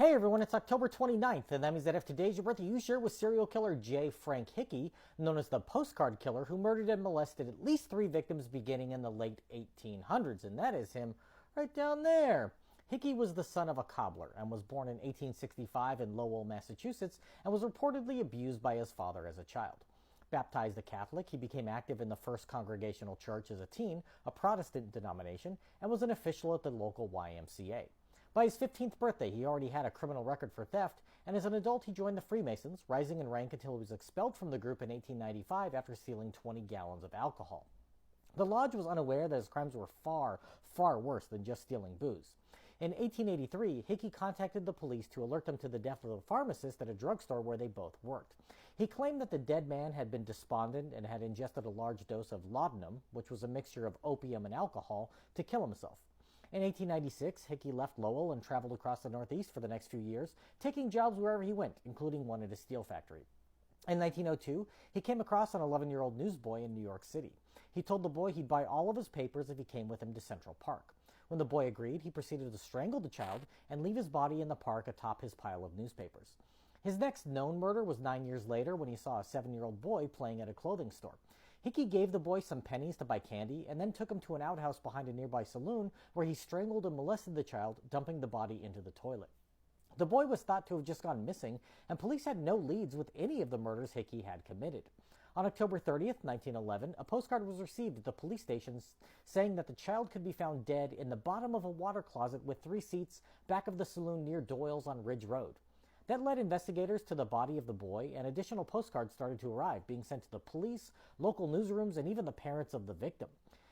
Hey everyone, it's October 29th, and that means that if today's your birthday, you share with serial killer J. Frank Hickey, known as the postcard killer, who murdered and molested at least 3 victims beginning in the late 1800s, and that is him right down there. Hickey was the son of a cobbler and was born in 1865 in Lowell, Massachusetts, and was reportedly abused by his father as a child. Baptized a Catholic, he became active in the First Congregational Church as a teen, a Protestant denomination, and was an official at the local YMCA. By his 15th birthday, he already had a criminal record for theft, and as an adult, he joined the Freemasons, rising in rank until he was expelled from the group in 1895 after stealing 20 gallons of alcohol. The lodge was unaware that his crimes were far, far worse than just stealing booze. In 1883, Hickey contacted the police to alert them to the death of a pharmacist at a drugstore where they both worked. He claimed that the dead man had been despondent and had ingested a large dose of laudanum, which was a mixture of opium and alcohol, to kill himself. In 1896, Hickey left Lowell and traveled across the Northeast for the next few years, taking jobs wherever he went, including one at a steel factory. In 1902, he came across an 11-year-old newsboy in New York City. He told the boy he'd buy all of his papers if he came with him to Central Park. When the boy agreed, he proceeded to strangle the child and leave his body in the park atop his pile of newspapers. His next known murder was 9 years later when he saw a 7-year-old boy playing at a clothing store. Hickey gave the boy some pennies to buy candy and then took him to an outhouse behind a nearby saloon where he strangled and molested the child, dumping the body into the toilet. The boy was thought to have just gone missing, and police had no leads with any of the murders Hickey had committed. On October 30th, 1911, a postcard was received at the police station saying that the child could be found dead in the bottom of a water closet with 3 seats back of the saloon near Doyle's on Ridge Road. That led investigators to the body of the boy, and additional postcards started to arrive, being sent to the police, local newsrooms, and even the parents of the victim.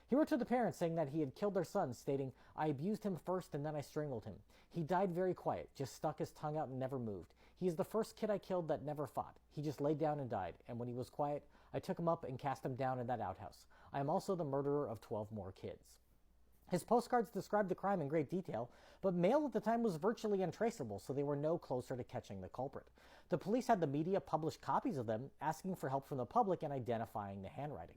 He wrote to the parents saying that he had killed their son, stating, "I abused him first and then I strangled him. He died very quiet, just stuck his tongue out and never moved. He is the first kid I killed that never fought. He just laid down and died, and when he was quiet, I took him up and cast him down in that outhouse. I am also the murderer of 12 more kids." His postcards described the crime in great detail, but mail at the time was virtually untraceable, so they were no closer to catching the culprit. The police had the media publish copies of them, asking for help from the public in identifying the handwriting.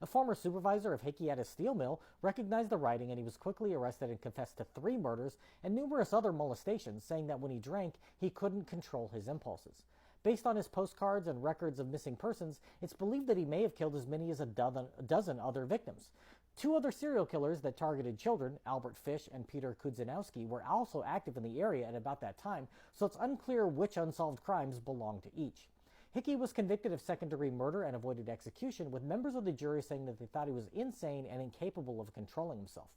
A former supervisor of Hickey at a steel mill recognized the writing, and he was quickly arrested and confessed to 3 murders and numerous other molestations, saying that when he drank, he couldn't control his impulses. Based on his postcards and records of missing persons, it's believed that he may have killed as many as a dozen other victims. 2 other serial killers that targeted children, Albert Fish and Peter Kudzinowski, were also active in the area at about that time, so it's unclear which unsolved crimes belonged to each. Hickey was convicted of second-degree murder and avoided execution, with members of the jury saying that they thought he was insane and incapable of controlling himself.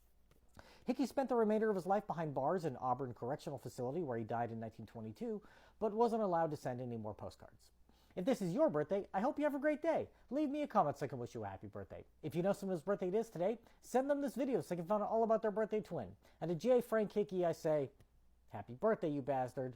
Hickey spent the remainder of his life behind bars in Auburn Correctional Facility, where he died in 1922, but wasn't allowed to send any more postcards. If this is your birthday, I hope you have a great day. Leave me a comment so I can wish you a happy birthday. If you know someone whose birthday it is today, send them this video so I can find out all about their birthday twin. And to J. Frank Hickey, I say, happy birthday, you bastard.